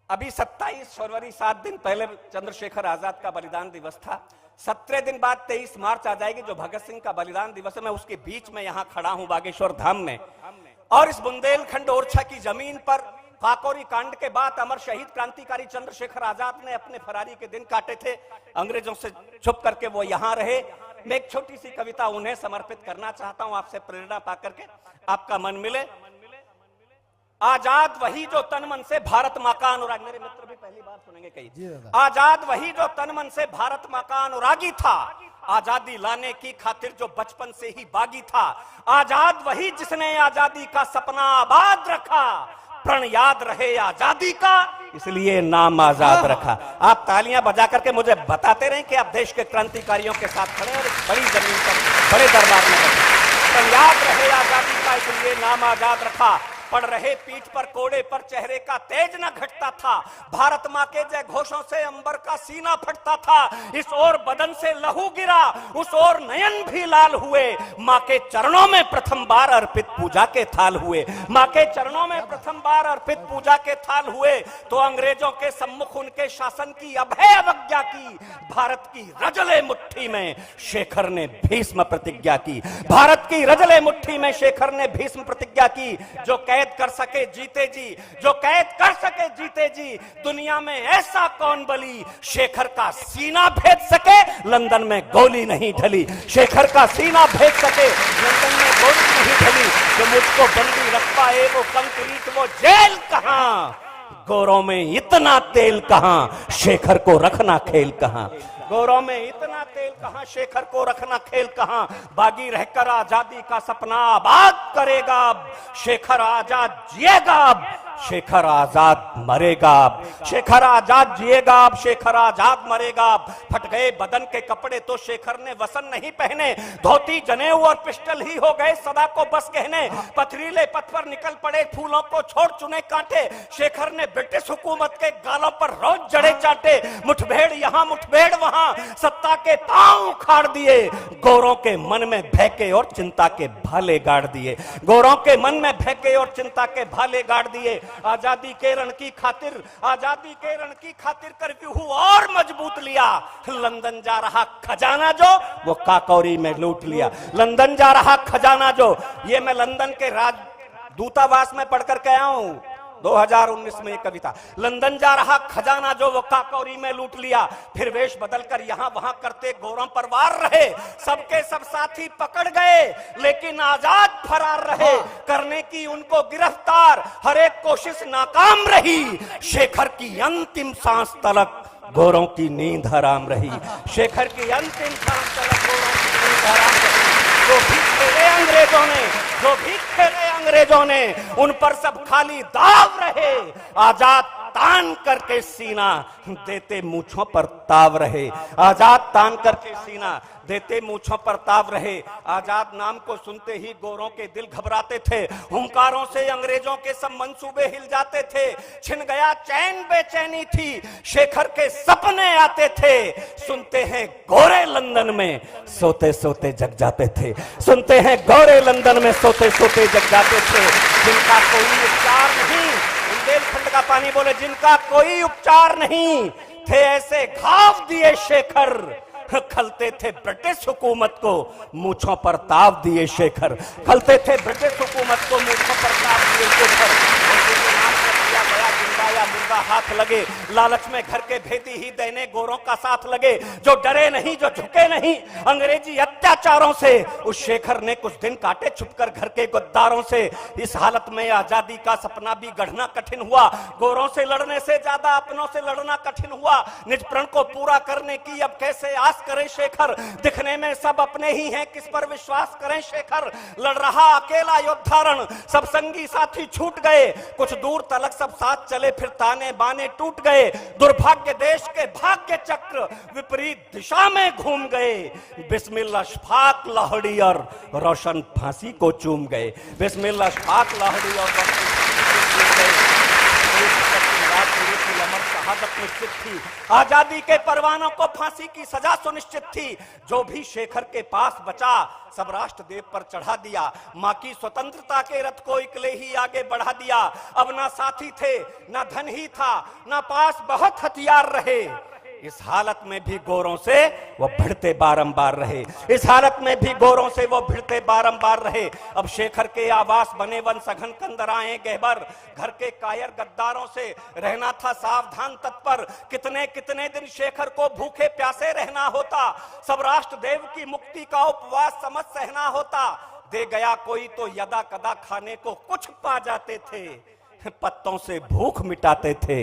अभी 27 फरवरी 7 दिन पहले चंद्रशेखर आजाद का बलिदान दिवस था। 17 दिन बाद 23 मार्च आ जाएगी जो भगत सिंह का बलिदान दिवस है। मैं उसके बीच में यहां खड़ा हूं बागेश्वर धाम में, और इस बुंदेलखंड ओरछा की जमीन पर काकोरी कांड के बाद अमर शहीद क्रांतिकारी चंद्रशेखर आजाद ने अपने फरारी के दिन काटे थे। अंग्रेजों से छुप करके वो यहां रहे। मैं एक छोटी सी कविता उन्हें समर्पित करना चाहता हूं, आपसे प्रेरणा पाकर के आपका मन मिले। आजाद वही जो तन मन से भारत मां का अनुराग, मेरे मित्र भी पहली बार सुनेंगे कहीं। आजाद वही जो तन मन से भारत मां का अनुरागी था, आजादी लाने की खातिर जो बचपन से ही बागी था। आजाद वही जिसने आजादी का सपना आबाद रखा, प्रण याद रहे आजादी का इसलिए नाम आजाद रखा। आप तालियां बजा करके मुझे बताते रहे कि आप देश के क्रांतिकारियों के साथ खड़े और बड़ी जमीन पर बड़े दरबार में बैठे। प्रण याद रहे आजादी का इसलिए नाम आजाद रखा, पड़ रहे पीठ पर कोड़े पर चेहरे का तेज न घटता था। भारत मां के जय घोषों से अंबर का सीना फटता था। इस ओर बदन से लहू गिरा, उस ओर नयन भी लाल हुए। मां के चरणों में प्रथम बार अर्पित पूजा के थाल हुए। मां के चरणों में प्रथम बार अर्पित पूजा के थाल हुए तो अंग्रेजों के सम्मुख उनके शासन की अभय अवज्ञा की। भारत की रजले मुट्ठी में शेखर ने भीष्म प्रतिज्ञा की। भारत की रजले मुट्ठी में शेखर ने भीष्म प्रतिज्ञा की। जो कैद कर सके जीते जी, जो कैद कर सके जीते जी, दुनिया में ऐसा कौन बली शेखर का सीना भेद सके लंदन में गोली नहीं ढली। शेखर का सीना भेद सके लंदन में गोली नहीं ढली। जो मुझको बंदी रख पाए वो कंक्रीट वो जेल कहां, गोरों में इतना तेल कहां, शेखर को रखना खेल कहां। गौरव में इतना तेल कहां, शेखर को रखना खेल कहां। बागी रहकर आजादी का सपना आबाद करेगा। शेखर आजाद जिएगा, शेखर आजाद मरेगा। शेखर आजाद जिएगा, शेखर आजाद मरेगा। फट गए बदन के कपड़े तो शेखर ने वसन नहीं पहने। धोती जनेऊ और पिस्टल ही हो गए सदा को बस कहने। पथरीले पथ पर निकल पड़े फूलों को छोड़ चुने कांटे। शेखर ने ब्रिटिश हुकूमत के गालों पर रोज जड़े चाटे। मुठभेड़ यहां मुठभेड़ वहां, सत्ता के पांव उखाड़ दिए। गोरों के मन में भयके और चिंता के भाले गाड़ दिए। गोरों के मन में भयके और चिंता के भाले गाड़ दिए। आजादी के रण की खातिर, आजादी के रण की खातिर कर्फ्यू और मजबूत लिया। लंदन जा रहा खजाना जो वो काकोरी में लूट लिया। लंदन जा रहा खजाना जो, ये मैं लंदन के राजदूतावास में पढ़कर के आया हूं 2019 में ये कविता। लंदन जा रहा खजाना जो वो काकोरी में लूट लिया। फिर वेश बदलकर यहां वहां करते गोरों पर वार रहे। सबके सब साथी पकड़ गए लेकिन आजाद फरार रहे। करने की उनको गिरफ्तार हर एक कोशिश नाकाम रही। शेखर की अंतिम सांस तलक गोरों की नींद हराम रही। शेखर की अंतिम सांस तलक गोरों की नींद हराम रही। जो भी खेले अंग्रेजों ने, जो भी खेले अंग्रेजों ने, उन पर सब खाली दाव रहे। आजाद तान करके सीना देते मूंछों पर ताव रहे। आजाद तान करके सीना देते मूंछों पर ताव रहे। आजाद नाम को सुनते ही गोरों के दिल घबराते थे। हुंकारों से अंग्रेजों के सब मंसूबे हिल जाते थे। छिन गया चैन बेचैनी थी, शेखर के सपने आते थे। सुनते हैं गोरे लंदन में सोते सोते जग जाते थे। सुनते हैं गोरे लंदन में सोते सोते जग जाते थे। जिनका कोई उपचार नहीं, बुंदेलखंड का पानी बोले, जिनका कोई उपचार नहीं थे ऐसे घाव दिए शेखर। खलते थे ब्रिटिश हुकूमत को मूंछों पर ताव दिए शेखर। खलते थे ब्रिटिश हुकूमत को मूंछों पर ताव दिए शेखर। या मुर्दा हाथ लगे, लालच में घर के भेदी ही देने गोरों का साथ लगे। जो डरे नहीं, जो झुके नहीं अंग्रेजी अत्याचारों से, उस शेखर ने कुछ दिन काटे छुपकर घर के गद्दारों से। इस हालत में आजादी का सपना भी गढ़ना कठिन हुआ। गोरों से लड़ने से ज्यादा अपनों से लड़ना कठिन हुआ। निज प्रण को पूरा करने की अब कैसे आस करें शेखर। दिखने में सब अपने ही हैं, किस पर विश्वास करें शेखर। लड़ रहा अकेला योद्धा रण, सब संगी साथी छूट गए। कुछ दूर तलक सब साथ चले, फिर ताने बाने टूट गए। दुर्भाग्य देश के भाग्य चक्र विपरीत दिशा में घूम गए। बिस्मिल्लाह अशफाक लाहड़ी और रोशन फांसी को चूम गए। बिस्मिल्लाह अशफाक लाहड़ी और रोशन फांसी को चूम गए। अमर शहादत निश्चित थी। आजादी के परवानों को फांसी की सजा सुनिश्चित थी। जो भी शेखर के पास बचा सब राष्ट्रदेव पर चढ़ा दिया। मां की स्वतंत्रता के रथ को इकले ही आगे बढ़ा दिया। अब ना साथी थे, ना धन ही था, ना पास बहुत हथियार रहे। इस हालत में भी गोरों से वो भिड़ते बारंबार रहे। इस हालत में भी गोरों से वो भिड़ते बारंबार रहे। अब शेखर के आवास बने वन सघन कंदराएं गहबर। घर के कायर गद्दारों से रहना था सावधान तत्पर। कितने कितने दिन शेखर को भूखे प्यासे रहना होता। सब राष्ट्रदेव की मुक्ति का उपवास समझ सहना होता। दे गया कोई तो यदा कदा खाने को कुछ पा जाते थे। पत्तों से भूख मिटाते थे,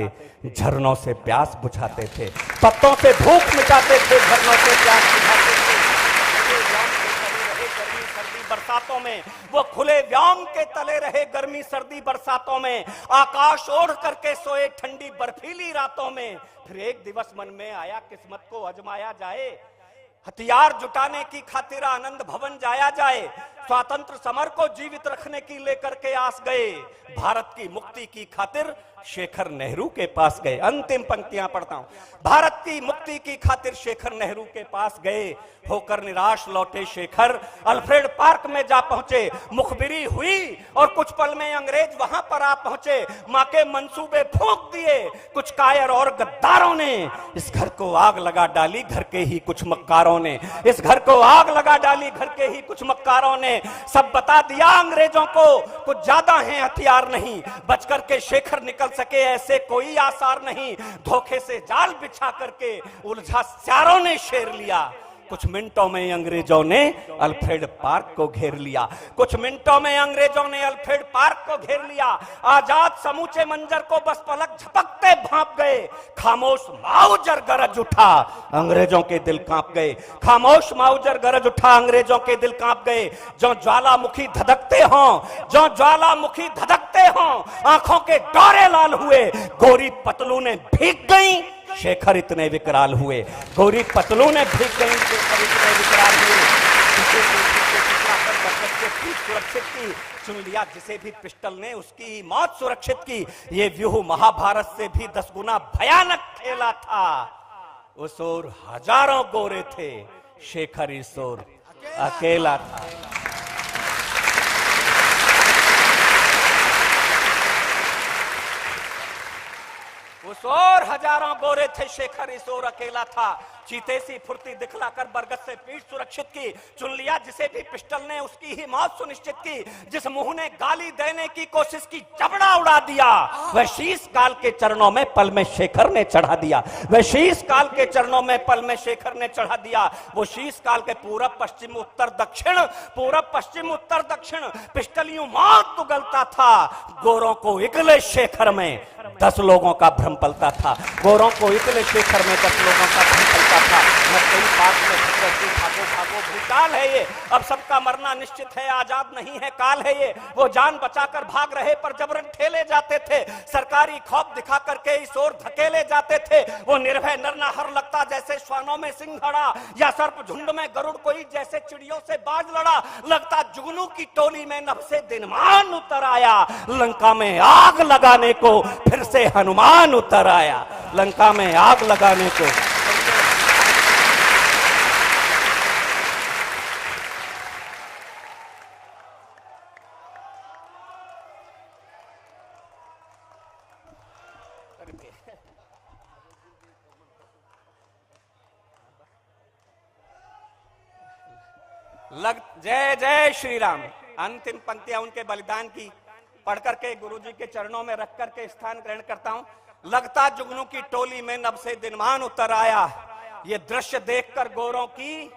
झरनों से प्यास बुझाते थे। पत्तों से भूख मिटाते थे, झरनों से प्यास बुझाते थे। गर्मी सर्दी बरसातों में वो खुले व्योम के तले रहे। गर्मी सर्दी बरसातों में आकाश ओढ़ करके सोए ठंडी बर्फीली रातों में। फिर एक दिवस मन में आया किस्मत को आजमाया जाए। हथियार जुटाने की खातिर आनंद भवन जाया जाए। स्वातंत्र समर को जीवित रखने की लेकर के आस गए। भारत की मुक्ति की खातिर शेखर नेहरू के पास गए। अंतिम पंक्तियां पढ़ता हूं। भारत की मुक्ति की खातिर शेखर नेहरू के पास गए। होकर निराश लौटे शेखर अल्फ्रेड पार्क में जा पहुंचे। मुखबिरी हुई और कुछ पल में अंग्रेज वहां पर आ पहुंचे। मां के मंसूबे फूंक दिए कुछ कायर और गद्दारों ने। इस घर को आग लगा डाली घर के ही कुछ मक्कारों ने। इस घर को आग लगा डाली घर के ही कुछ मक्कारों ने। सब बता दिया अंग्रेजों को कुछ ज्यादा हैं हथियार नहीं। बचकर के शेखर निकल सके ऐसे कोई आसार नहीं। धोखे से जाल बिछा करके उलझा स्यारों ने शेर लिया। कुछ मिनटों में अंग्रेजों ने अल्फ्रेड पार्क को घेर लिया। कुछ मिनटों में अंग्रेजों ने अल्फ्रेड पार्क को घेर लिया। आजाद समूचे मंजर को बस पलक झपकते भांप गए। खामोश माउजर गरज उठा, अंग्रेजों के दिल कांप गए। खामोश माउजर गरज उठा, अंग्रेजों के दिल कांप गए। जो ज्वालामुखी धधकते हों, जो ज्वालामुखी धधकते हों, आंखों के डोरे लाल हुए। गोरी पतलूनें भीग गईं, शेखर इतने विकराल हुए। गोरी पतलूनें भीग गईं, शेखर इतने विकराल हुए। सुरक्षित की चुन लिया जिसे भी पिस्टल ने उसकी मौत सुरक्षित की। ये व्यूह महाभारत से भी 10 गुना भयानक खेला था। उस ओर हजारों गोरे थे, शेखर इस ओर अकेला था। उस ओर हजारों गोरे थे, शेखर इस ओर अकेला था। चीते सी फुर्ती दिखलाकर बरगद से पीठ सुरक्षित की। चुन लिया जिसे भी पिस्टल ने उसकी ही मौत सुनिश्चित की। जिस मुंह ने गाली देने की कोशिश की जबड़ा उड़ा दिया। वह शीश काल के चरणों में पल में शेखर ने चढ़ा दिया। वह शीश काल के चरणों में पल में शेखर ने चढ़ा दिया। वो शीश काल के पूरब पश्चिम उत्तर दक्षिण, पूरब पश्चिम उत्तर दक्षिण पिस्टलियों मौत उगलता था। गोरों को इकले शेखर में 10 लोगों का भ्रम पलता था। गोरों को इकले शेखर में 10 लोगों का भ्रम पलता था। मैं कई बात में भागो भागो भूचाल है ये। अब सबका मरना निश्चित है, आजाद नहीं है काल है ये। वो जान बचाकर भाग रहे पर जबरन ठेले जाते थे। सरकारी खौफ दिखा करके इस ओर धकेले जाते थे। वो निर्भय नरनाहर लगता जैसे श्वानों में सिंघड़ा, या सर्प झुंड में गरुड़ कोई जैसे चिड़ियों से बाज लड़ा। लगता जुगनू की टोली में नभ से दिनमान उतर आया। लंका में आग लगाने को फिर से हनुमान उतर आया। लंका में आग लगाने को जय जय श्री राम। अंतिम पंक्तियां उनके बलिदान की पढ़ करके गुरुजी के चरणों में रख करके स्थान ग्रहण करता हूं। लगता जुगनू की टोली में नभ से दिनमान उतर आया। ये दृश्य देखकर गोरों की,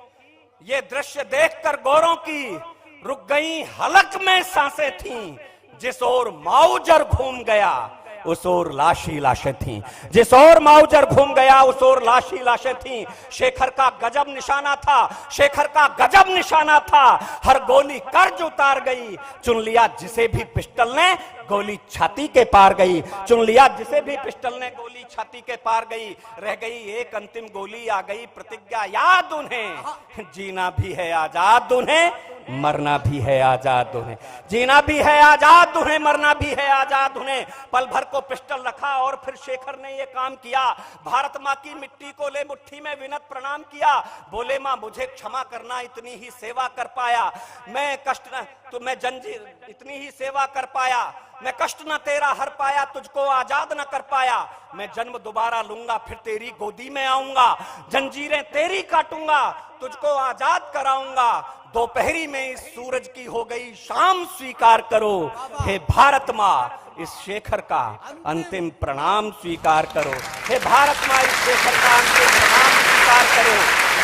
ये दृश्य देखकर गोरों की रुक गई हलक में सांसें थीं। जिस ओर माउजर घूम गया उस ओर लाशी लाशें थीं। जिस ओर माउजर घूम गया उस ओर लाशी लाशें थीं। शेखर का गजब निशाना था, शेखर का गजब निशाना था। हर गोली कर्ज उतार गई। चुन लिया जिसे भी पिस्टल ने गोली छाती के पार गई। चुन लिया जिसे भी पिस्टल ने, गोली छाती के पार गई। रह गई एक अंतिम गोली, आ गई प्रतिज्ञा याद उन्हें, जीना भी है आजाद उन्हें, मरना भी है आजाद उन्हें। जीना भी है आजाद उन्हें, मरना भी है आजाद उन्हें। पल भर को पिस्टल रखा और फिर शेखर ने ये काम किया। भारत माँ की मिट्टी को ले मुट्ठी में विनत प्रणाम किया। बोले माँ मुझे क्षमा करना, इतनी ही सेवा कर पाया मैं, कष्ट न तो मैं जंजीर, इतनी ही सेवा कर पाया मैं, कष्ट न तेरा हर पाया, तुझको आजाद न कर पाया। मैं जन्म दोबारा लूंगा, फिर तेरी गोदी में आऊंगा, जंजीरें तेरी काटूंगा, तुझको आजाद कराऊंगा। दोपहरी में इस सूरज की हो गई शाम, स्वीकार करो हे भारत माँ इस शेखर का अंतिम प्रणाम स्वीकार करो। हे भारत माँ इस शेखर का अंतिम प्रणाम स्वीकार करो।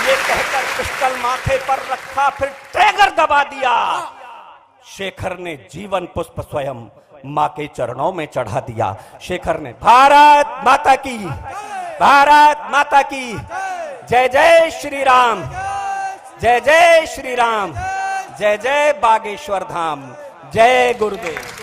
ये कहकर पिस्टल माथे पर रखा, फिर ट्रिगर दबा दिया। शेखर ने जीवन पुष्प स्वयं मां के चरणों में चढ़ा दिया। शेखर ने भारत माता की, भारत माता की जय जय श्री राम, जय जय श्री राम, जय जय बागेश्वर धाम, जय गुरुदेव।